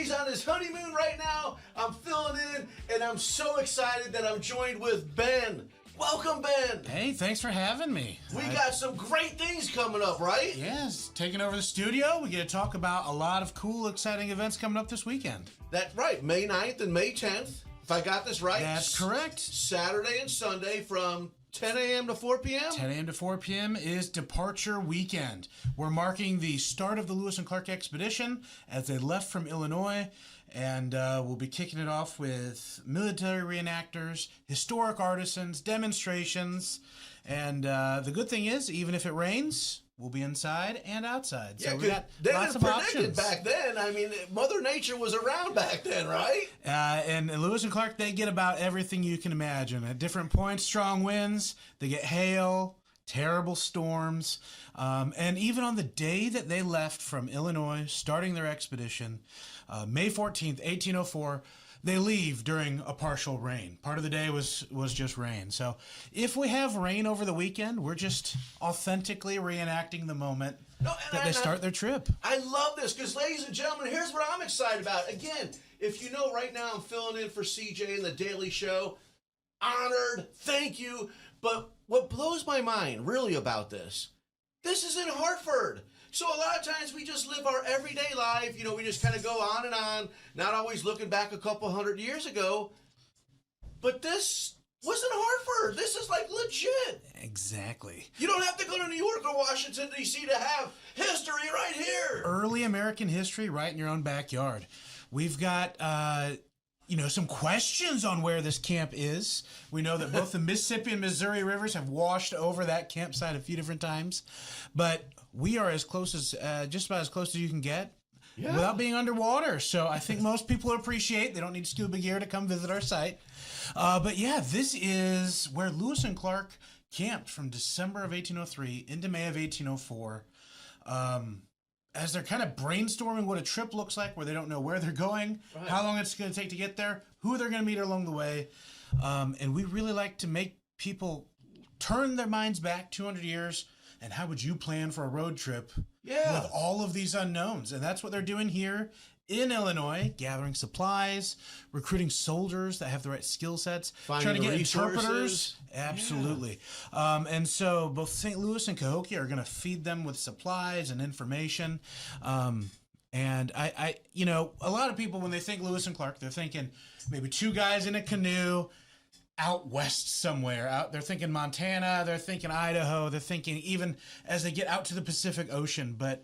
He's on his honeymoon right now. I'm filling in, and I'm so excited that I'm joined with Ben. Welcome, Ben. Hey, thanks for having me. We got some great things coming up, right? Yes, taking over the studio. We get to talk about a lot of cool, exciting events coming up this weekend. That's right, May 9th and May 10th. If I got this right. That's correct. Saturday and Sunday from 10 a.m. to 4 p.m.? 10 a.m. to 4 p.m. is Departure Weekend. We're marking the start of the Lewis and Clark expedition as they left from Illinois, and we'll be kicking it off with military reenactors, historic artisans, demonstrations, and the good thing is, even if it rains, we'll be inside and outside. Yeah, so we got they lots didn't of predict options. it back then. I mean, Mother Nature was around back then, right? And Lewis and Clark, they get about everything you can imagine. At different points, strong winds, they get hail, terrible storms. And even on the day that they left from Illinois, starting their expedition, May 14th, 1804, they leave during a partial rain. Part of the day was just rain. So if we have rain over the weekend, we're just authentically reenacting the moment that they start their trip. I love this because, ladies and gentlemen, here's what I'm excited about. Again, if you know right now I'm filling in for CJ in the Daily Show. Honored. Thank you. But what blows my mind really about this is in Hartford. So a lot of times we just live our everyday life. You know, we just kind of go on and on, not always looking back a couple hundred years ago. But this was in Hartford. This is like legit. Exactly. You don't have to go to New York or Washington, D.C. to have history right here. Early American history right in your own backyard. We've got, some questions on where this camp is. We know that both the Mississippi and Missouri rivers have washed over that campsite a few different times. But we are as close as, just about as close as you can get without being underwater. So I think most people appreciate they don't need scuba gear to come visit our site. But yeah, this is where Lewis and Clark camped from December of 1803 into May of 1804. As they're kind of brainstorming what a trip looks like, where they don't know where they're going, how long it's going to take to get there, who they're going to meet along the way. And we really like to make people turn their minds back 200 years. And how would you plan for a road trip with all of these unknowns? And that's what they're doing here in Illinois, gathering supplies, recruiting soldiers that have the right skill sets, trying to get interpreters. Absolutely. And so both St. Louis and Cahokia are going to feed them with supplies and information. And I, a lot of people, when they think Lewis and Clark, they're thinking maybe two guys in a canoe out west somewhere. They're thinking Montana, they're thinking Idaho, they're thinking even as they get out to the Pacific Ocean. But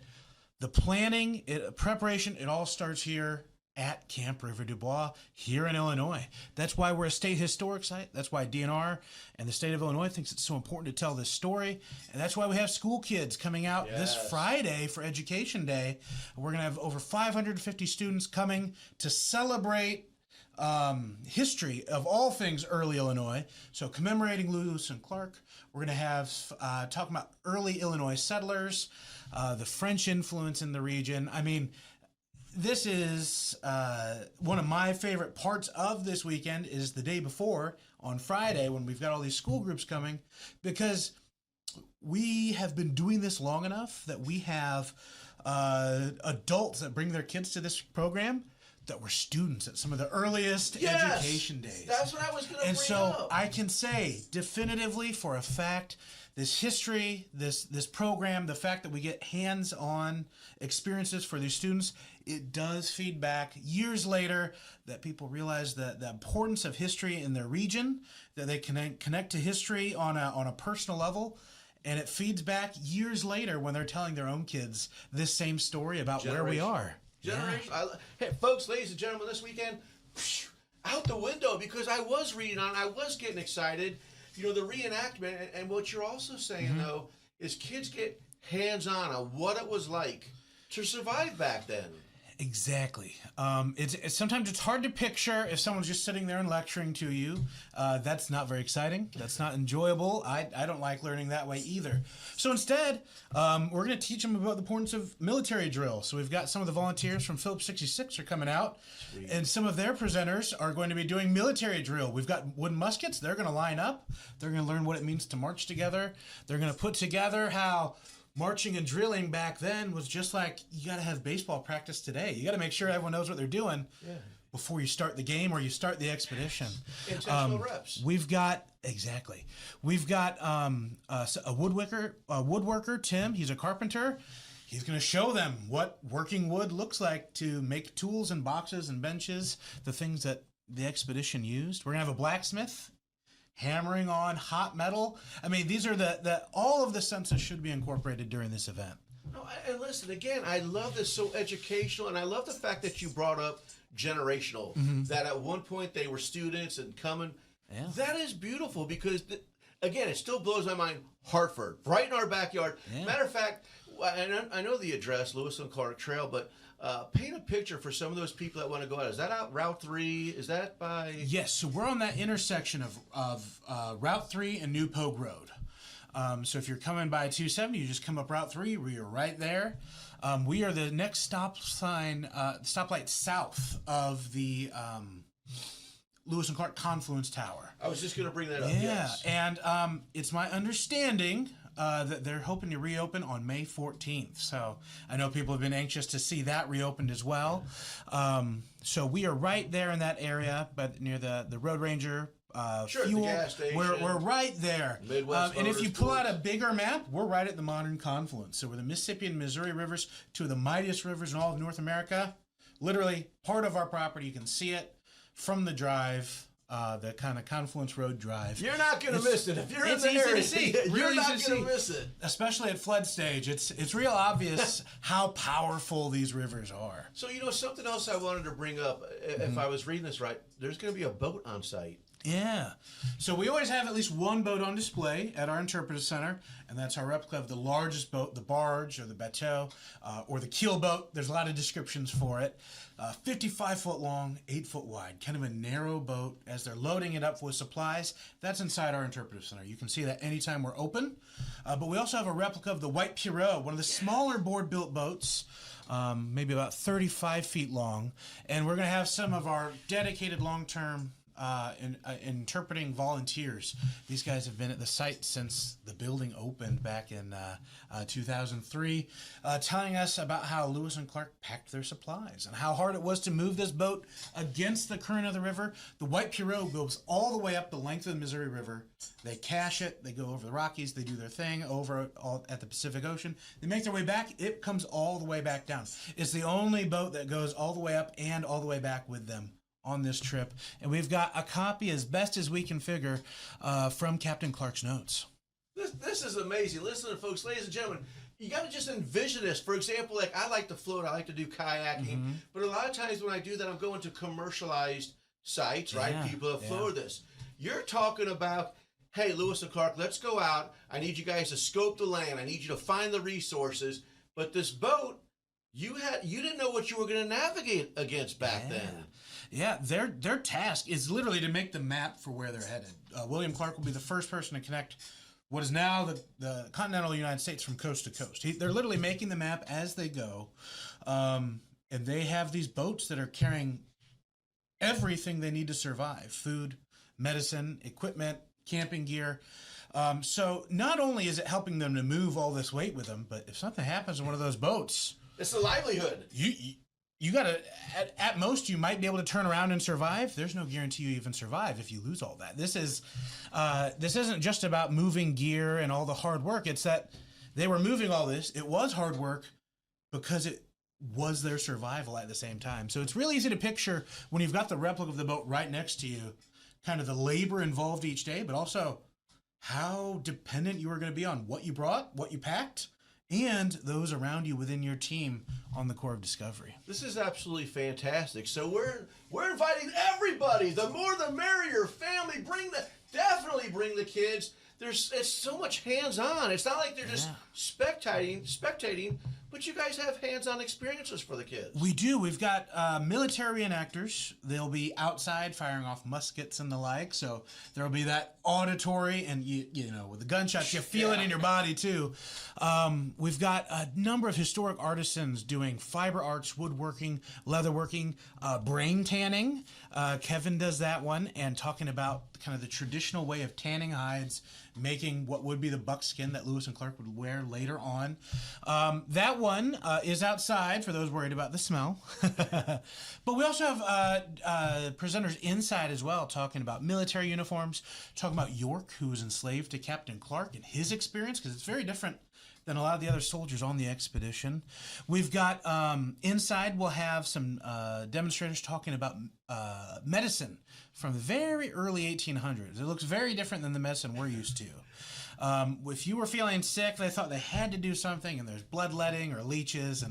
the planning, preparation, it all starts here at Camp Dubois here in Illinois. That's why we're a state historic site. That's why DNR and the state of Illinois thinks it's so important to tell this story. And that's why we have school kids coming out this Friday for Education Day. We're going to have over 550 students coming to celebrate history of all things early Illinois. So commemorating Lewis and Clark, we're going to have talking about early Illinois settlers, the French influence in the region. I mean, this is one of my favorite parts of this weekend is the day before on Friday when we've got all these school groups coming, because we have been doing this long enough that we have adults that bring their kids to this program that were students at some of the earliest education days. That's what I was going to bring up. And so I can say definitively for a fact, this history, this program, the fact that we get hands-on experiences for these students, it does feed back years later that people realize that the importance of history in their region, that they can connect to history on a personal level. And it feeds back years later when they're telling their own kids this same story about where we are. Generation. Hey, folks, ladies and gentlemen, this weekend, out the window, because I was reading on, I was getting excited. You know, the reenactment, and what you're also saying, though, is kids get hands-on on what it was like to survive back then. Exactly. It's sometimes it's hard to picture if someone's just sitting there and lecturing to you. That's not very exciting. That's not enjoyable. I don't like learning that way either. So instead, we're going to teach them about the importance of military drill. So we've got some of the volunteers from Phillips 66 are coming out. Sweet. And some of their presenters are going to be doing military drill. We've got wooden muskets. They're going to line up. They're going to learn what it means to march together. They're going to put together how marching and drilling back then was just like you got to have baseball practice today. You got to make sure everyone knows what they're doing before you start the game or you start the expedition. Intentional reps. We've got a woodworker, Tim. He's a carpenter. He's going to show them what working wood looks like to make tools and boxes and benches, the things that the expedition used. We're going to have a blacksmith hammering on hot metal. I mean, these are all of the senses should be incorporated during this event. No, and listen, again, I love this, so educational, and I love the fact that you brought up generational, that at one point they were students and coming. Yeah. That is beautiful because, again, it still blows my mind. Hartford, right in our backyard. Yeah. Matter of fact, I know the address, Lewis and Clark Trail, but paint a picture for some of those people that want to go out. Is that out Route 3? Is that by... Yes, so we're on that intersection of Route 3 and New Pogue Road. So if you're coming by 270, you just come up Route 3. We are right there. We are the next stoplight south of the Lewis and Clark Confluence Tower. I was just going to bring that up. Yeah, Yes. and it's my understanding that they're hoping to reopen on May 14th. So I know people have been anxious to see that reopened as well. So we are right there in that area, but near the Road Ranger Sure, fuel. the gas station. We're right there. Midwest and if you pull out a Motorsports. bigger map, we're right at the modern confluence. So we're the Mississippi and Missouri rivers, two of the mightiest rivers in all of North America. Literally part of our property. You can see it from the drive. The kind of Confluence Road drive. You're not going to miss it. If you're in It's the easy area, to see. you're Really not easy to going to see. miss it. Especially at flood stage. It's real obvious how powerful these rivers are. So, something else I wanted to bring up, if I was reading this right, there's going to be a boat on site. Yeah. So we always have at least one boat on display at our interpretive center, and that's our replica of the largest boat, the barge or the bateau, or the keel boat. There's a lot of descriptions for it. 55-foot long, 8-foot wide, kind of a narrow boat as they're loading it up with supplies. That's inside our interpretive center. You can see that anytime we're open. But we also have a replica of the White Pierrot, one of the smaller board-built boats, maybe about 35 feet long. And we're going to have some of our dedicated long-term interpreting volunteers. These guys have been at the site since the building opened back in 2003, telling us about how Lewis and Clark packed their supplies and how hard it was to move this boat against the current of the river. The White Pierrot goes all the way up the length of the Missouri River. They cache it. They go over the Rockies. They do their thing over at the Pacific Ocean. They make their way back. It comes all the way back down. It's the only boat that goes all the way up and all the way back with them on this trip. And we've got a copy as best as we can figure from Captain Clark's notes. This is amazing. Listen, folks, ladies and gentlemen, you got to just envision this. For example, like I like to float, I like to do kayaking, but a lot of times when I do that, I'm going to commercialized sites, right? Yeah, People have floated this. You're talking about, hey, Lewis and Clark, let's go out. I need you guys to scope the land. I need you to find the resources. But this boat, you didn't know what you were going to navigate against back then. Yeah, their task is literally to make the map for where they're headed. William Clark will be the first person to connect what is now the continental United States from coast to coast. They're literally making the map as they go. And they have these boats that are carrying everything they need to survive: food, medicine, equipment, camping gear. So not only is it helping them to move all this weight with them, but if something happens to one of those boats, it's a livelihood. You got to, at most, you might be able to turn around and survive. There's no guarantee you even survive if you lose all that. This isn't just about moving gear and all the hard work. It's that they were moving all this. It was hard work because it was their survival at the same time. So it's really easy to picture when you've got the replica of the boat right next to you, kind of the labor involved each day, but also how dependent you are going to be on what you brought, what you packed, and those around you within your team on the Corps of Discovery. This is absolutely fantastic. So we're inviting everybody. The more the merrier. Family, definitely bring the kids. It's so much hands-on. It's not like they're just spectating, but you guys have hands-on experiences for the kids. We do. We've got military reenactors. They'll be outside firing off muskets and the like. So there'll be that auditory, and you know, with the gunshots, you feel it in your body too. We've got a number of historic artisans doing fiber arts, woodworking, leatherworking, brain tanning. Kevin does that one, and talking about kind of the traditional way of tanning hides, making what would be the buckskin that Lewis and Clark would wear later on. That one is outside for those worried about the smell. But we also have presenters inside as well, talking about military uniforms, talking about York, who was enslaved to Captain Clark, and his experience, because it's very different than a lot of the other soldiers on the expedition. We've got inside, we'll have some demonstrators talking about medicine from the very early 1800s. It looks very different than the medicine we're used to. If you were feeling sick, they thought they had to do something, and there's bloodletting or leeches,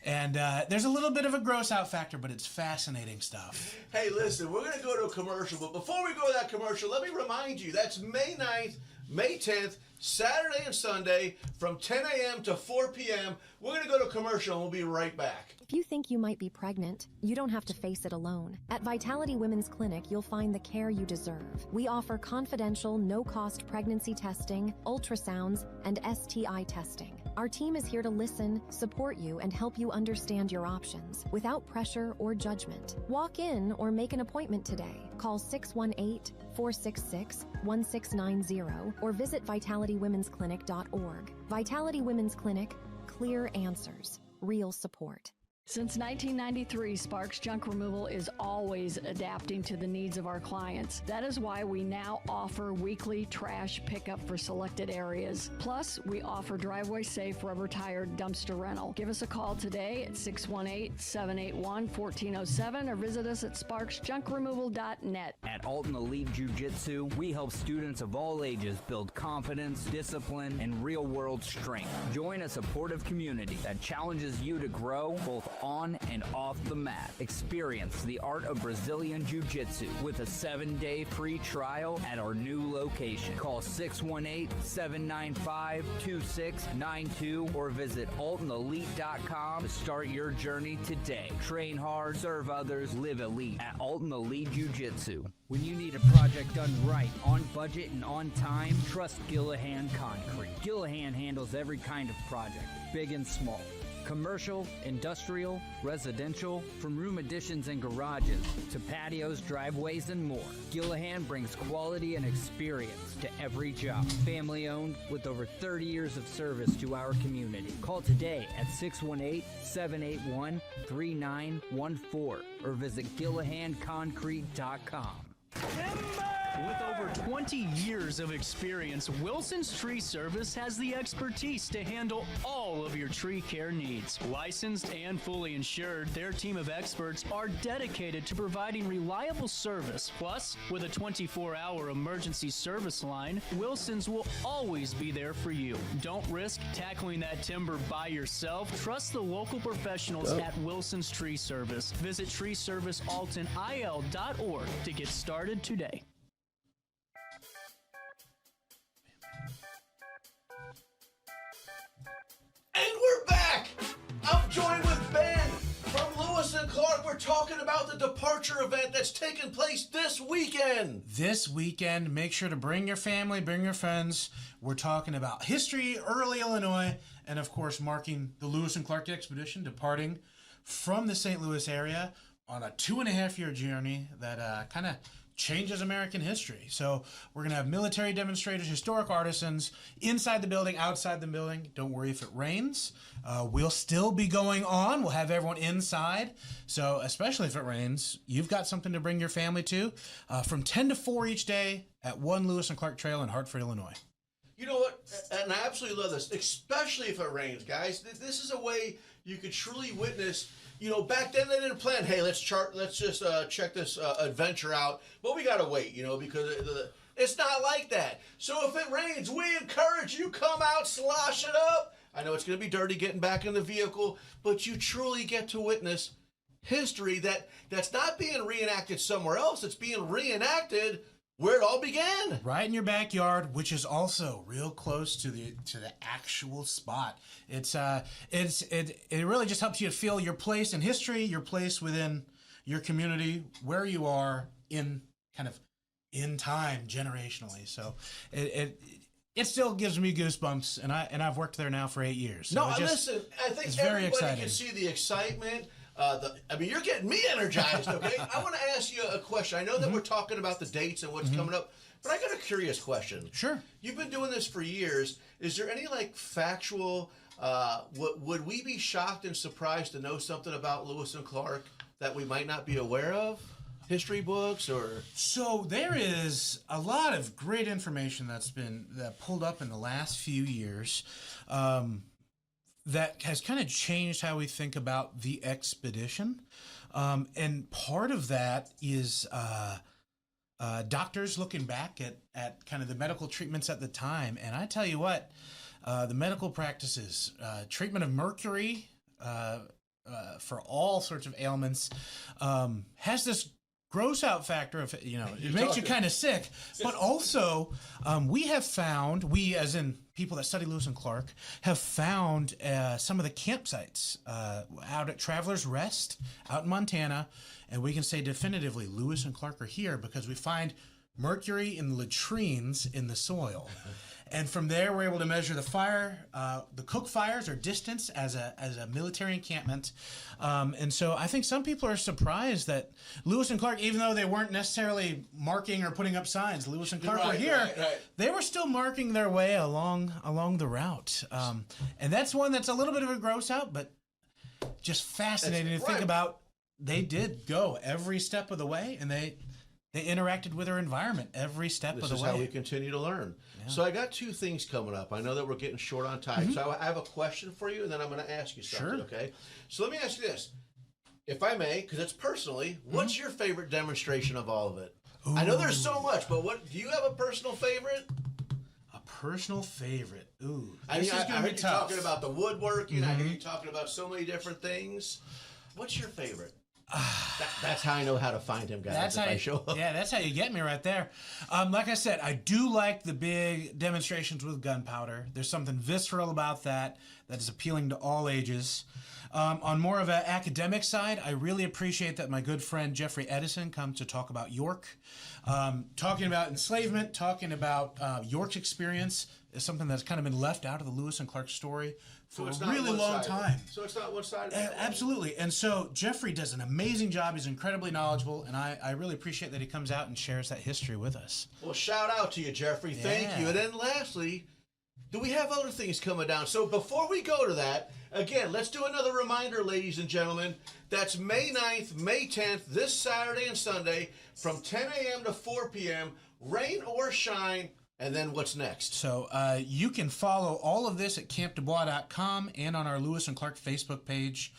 and there's a little bit of a gross out factor, but it's fascinating stuff. Hey, listen, we're going to go to a commercial, but before we go to that commercial, let me remind you, that's May 9th, May 10th, Saturday and Sunday from 10 a.m. to 4 p.m. We're going to go to commercial, and we'll be right back. If you think you might be pregnant, you don't have to face it alone. At Vitality Women's Clinic, you'll find the care you deserve. We offer confidential, no-cost pregnancy testing, ultrasounds, and STI testing. Our team is here to listen, support you, and help you understand your options without pressure or judgment. Walk in or make an appointment today. Call 618-466-1690 or visit vitalitywomensclinic.org. Vitality Women's Clinic, clear answers, real support. Since 1993, Sparks Junk Removal is always adapting to the needs of our clients. That is why we now offer weekly trash pickup for selected areas. Plus, we offer driveway-safe rubber-tired dumpster rental. Give us a call today at 618-781-1407 or visit us at sparksjunkremoval.net. At Alton Elite Jiu-Jitsu, we help students of all ages build confidence, discipline, and real-world strength. Join a supportive community that challenges you to grow both on and off the mat. Experience the art of Brazilian Jiu-Jitsu with a 7-day free trial at our new location. Call 618-795-2692 or visit altonelite.com to start your journey today. Train hard, serve others, live elite at Alton Elite Jiu-Jitsu. When you need a project done right, on budget and on time, trust Gillahan Concrete. Gillahan handles every kind of project, big and small. Commercial, industrial, residential, from room additions and garages to patios, driveways, and more. Gillahan brings quality and experience to every job. Family owned with over 30 years of service to our community. Call today at 618-781-3914 or visit GillahanConcrete.com. With over 20 years of experience, Wilson's Tree Service has the expertise to handle all of your tree care needs. Licensed and fully insured, their team of experts are dedicated to providing reliable service. Plus, with a 24-hour emergency service line, Wilson's will always be there for you. Don't risk tackling that timber by yourself. Trust the local professionals at Wilson's Tree Service. Visit treeservicealtonil.org to get started today. And we're back! I'm joined with Ben from Lewis and Clark. We're talking about the departure event that's taking place this weekend. This weekend, make sure to bring your family, bring your friends. We're talking about history, early Illinois, and of course marking the Lewis and Clark expedition departing from the St. Louis area on a 2.5-year journey that kind of changes American history. So we're going to have military demonstrators, historic artisans, inside the building, outside the building. Don't worry if it rains. We'll still be going on. We'll have everyone inside. So especially if it rains, you've got something to bring your family to. From 10 to 4 each day at 1 Lewis and Clark Trail in Hartford, Illinois. You know what? And I absolutely love this, especially if it rains, guys. This is a way you could truly witness. You know, back then they didn't plan, hey, let's just check this adventure out. But we got to wait, you know, because it's not like that. So if it rains, we encourage you, come out, slosh it up. I know it's going to be dirty getting back in the vehicle, but you truly get to witness history that's not being reenacted somewhere else. It's being reenacted where it all began. Right in your backyard, which is also real close to the actual spot. It really just helps you feel your place in history, your place within your community, where you are in time generationally. So it still gives me goosebumps, and I've worked there now for 8 years. So listen, I think everybody can see the excitement. You're getting me energized, okay? I want to ask you a question. I know that we're talking about the dates and what's coming up, but I got a curious question. Sure. You've been doing this for years. Is there any, factual, would we be shocked and surprised to know something about Lewis and Clark that we might not be aware of? History books or... So there is a lot of great information that's been pulled up in the last few years that has kind of changed how we think about the expedition. And part of that is doctors looking back at kind of the medical treatments at the time. And I tell you what, the medical practices, treatment of mercury for all sorts of ailments, has this gross out factor of, it makes you kind of sick, but also we as in people that study Lewis and Clark, have found some of the campsites out at Travelers Rest out in Montana, and we can say definitively Lewis and Clark are here because we find mercury in the latrines in the soil. And from there, we're able to measure the cook fires or distance as a military encampment. And so I think some people are surprised that Lewis and Clark, even though they weren't necessarily marking or putting up signs, Lewis and Clark were here, they were still marking their way along the route. And that's one that's a little bit of a gross out, but just fascinating to think about. They did go every step of the way, and they interacted with their environment every step of the way. This is how we continue to learn. Yeah. So I got two things coming up. I know that we're getting short on time, so I have a question for you, and then I'm going to ask you something, okay? So let me ask you this. If I may, because it's personally, what's your favorite demonstration of all of it? Ooh. I know there's so much, but do you have a personal favorite? A personal favorite? Ooh. I heard you talking about the woodworking. I heard you talking about so many different things. What's your favorite? That's how I know how to find him, guys. If I show up. Yeah, that's how you get me right there. Like I said, I do like the big demonstrations with gunpowder. There's something visceral about that is appealing to all ages. On more of an academic side, I really appreciate that my good friend Jeffrey Edison comes to talk about York. Talking about enslavement, talking about York's experience is something that's kind of been left out of the Lewis and Clark story for a really long time. So it's not one-sided? Absolutely. And so Jeffrey does an amazing job. He's incredibly knowledgeable, and I really appreciate that he comes out and shares that history with us. Well, shout out to you, Jeffrey. Thank you. And then lastly, do we have other things coming down? So before we go to that, again, let's do another reminder, ladies and gentlemen. That's May 9th, May 10th, this Saturday and Sunday from 10 a.m. to 4 p.m., rain or shine. And then what's next? So you can follow all of this at CampDubois.com and on our Lewis and Clark Facebook page.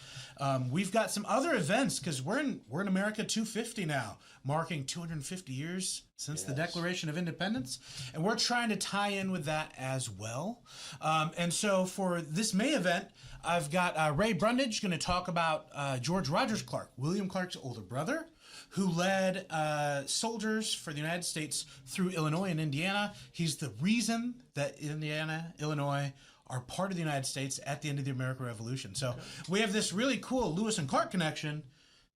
We've got some other events because we're in America 250 now, marking 250 years since the Declaration of Independence, and we're trying to tie in with that as well. And so for this May event, I've got Ray Brundage going to talk about George Rogers Clark, William Clark's older brother, who led soldiers for the United States through Illinois and Indiana. He's the reason that Indiana, Illinois are part of the United States at the end of the American Revolution. So we have this really cool Lewis and Clark connection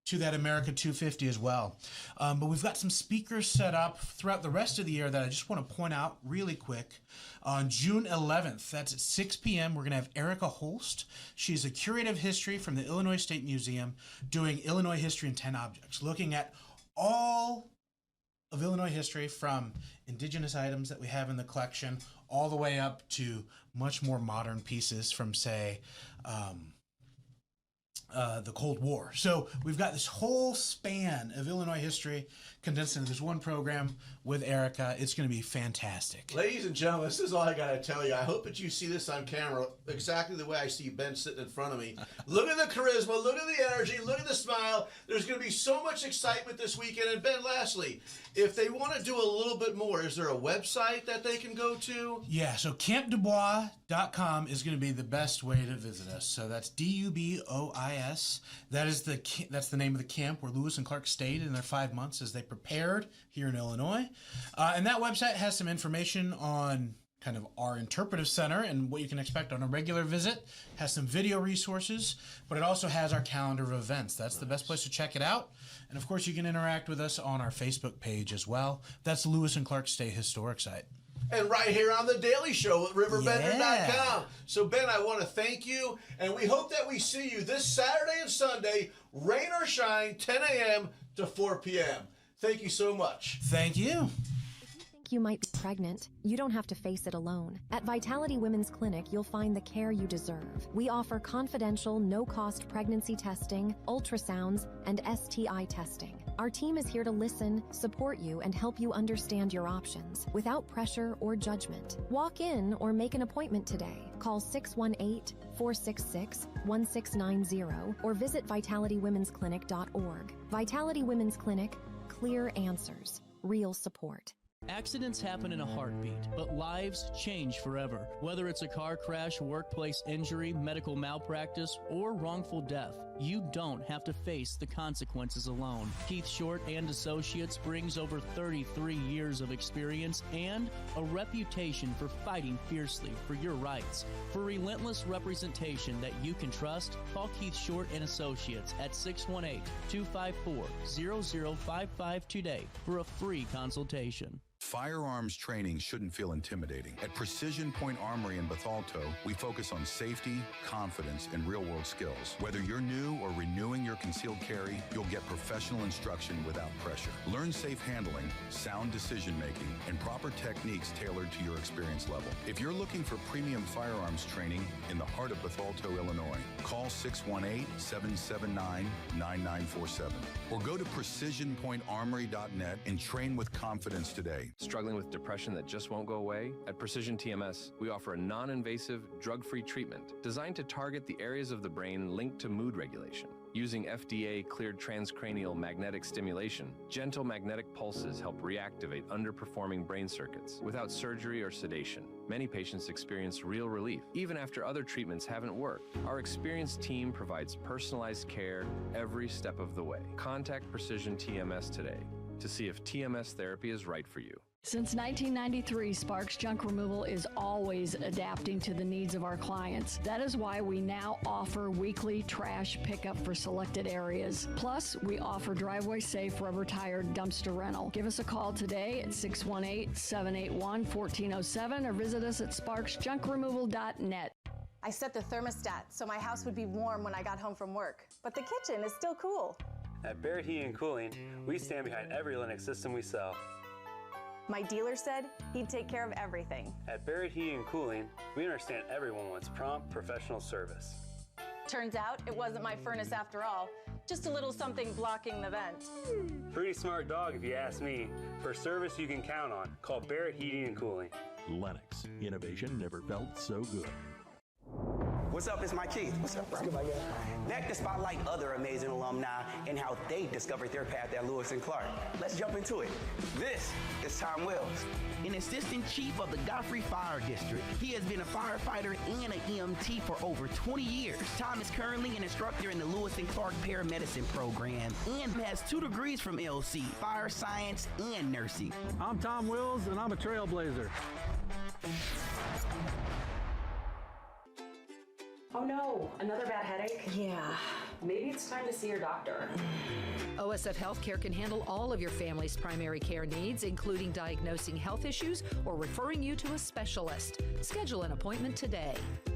to that America 250 as well. But we've got some speakers set up throughout the rest of the year that I just want to point out really quick. On June 11th, that's at 6 p.m., we're going to have Erica Holst. She's a curator of history from the Illinois State Museum doing Illinois history in 10 objects, looking at all of Illinois history from indigenous items that we have in the collection all the way up to much more modern pieces from, say, the Cold War. So we've got this whole span of Illinois history condensed into this one program with Erica. It's going to be fantastic. Ladies and gentlemen, this is all I got to tell you. I hope that you see this on camera exactly the way I see Ben sitting in front of me. Look at the charisma, look at the energy, look at the smile. There's going to be so much excitement this weekend. And Ben, lastly, if they want to do a little bit more, is there a website that they can go to? Yeah, so CampDubois.com is going to be the best way to visit us. So that's DUBOIS.com. Yes, that's the name of the camp where Lewis and Clark stayed in their 5 months as they prepared here in Illinois. And that website has some information on kind of our interpretive center and what you can expect on a regular visit. Has some video resources, but it also has our calendar of events. That's the best place to check it out. And of course, you can interact with us on our Facebook page as well. That's Lewis and Clark State Historic Site. And right here on The Daily Show at RiverBender.com. So, Ben, I want to thank you, and we hope that we see you this Saturday and Sunday, rain or shine, 10 a.m. to 4 p.m. Thank you so much. Thank you. You might be pregnant, you don't have to face it alone. At Vitality Women's Clinic, you'll find the care you deserve. We offer confidential, no-cost pregnancy testing, ultrasounds, and STI testing. Our team is here to listen, support you, and help you understand your options without pressure or judgment. Walk in or make an appointment today. Call 618-466-1690 or visit vitalitywomensclinic.org. Vitality Women's Clinic, clear answers, real support. Accidents happen in a heartbeat, but lives change forever. Whether it's a car crash, workplace injury, medical malpractice, or wrongful death, you don't have to face the consequences alone. Keith Short and Associates brings over 33 years of experience and a reputation for fighting fiercely for your rights. For relentless representation that you can trust, call Keith Short and Associates at 618-254-0055 today for a free consultation. Firearms training shouldn't feel intimidating. At Precision Point Armory in Bethalto, we focus on safety, confidence, and real-world skills. Whether you're new or renewing your concealed carry, you'll get professional instruction without pressure. Learn safe handling, sound decision-making, and proper techniques tailored to your experience level. If you're looking for premium firearms training in the heart of Bethalto, Illinois, call 618-779-9947 or go to precisionpointarmory.net and train with confidence today. Struggling with depression that just won't go away? At Precision TMS, we offer a non-invasive, drug-free treatment designed to target the areas of the brain linked to mood regulation. Using FDA-cleared transcranial magnetic stimulation, gentle magnetic pulses help reactivate underperforming brain circuits without surgery or sedation. Many patients experience real relief, even after other treatments haven't worked. Our experienced team provides personalized care every step of the way. Contact Precision TMS today to see if TMS therapy is right for you. Since 1993, Sparks Junk Removal is always adapting to the needs of our clients. That is why we now offer weekly trash pickup for selected areas. Plus, we offer driveway-safe rubber-tired dumpster rental. Give us a call today at 618-781-1407 or visit us at sparksjunkremoval.net. I set the thermostat so my house would be warm when I got home from work, but the kitchen is still cool. At Barrett Heating and Cooling, we stand behind every Lennox system we sell. My dealer said he'd take care of everything. At Barrett Heating and Cooling, we understand everyone wants prompt, professional service. Turns out it wasn't my furnace after all, just a little something blocking the vent. Pretty smart dog if you ask me. For service you can count on, call Barrett Heating and Cooling. Lennox, innovation never felt so good. What's up, it's Mike Keith. What's up, bro? What's good, my guy? Back to spotlight other amazing alumni and how they discovered their path at Lewis and Clark. Let's jump into it. This is Tom Wells. An assistant chief of the Godfrey Fire District. He has been a firefighter and an EMT for over 20 years. Tom is currently an instructor in the Lewis and Clark Paramedicine program and has 2 degrees from LC, fire science and nursing. I'm Tom Wills and I'm a trailblazer. Oh no, another bad headache? Yeah. Maybe it's time to see your doctor. OSF Healthcare can handle all of your family's primary care needs, including diagnosing health issues or referring you to a specialist. Schedule an appointment today.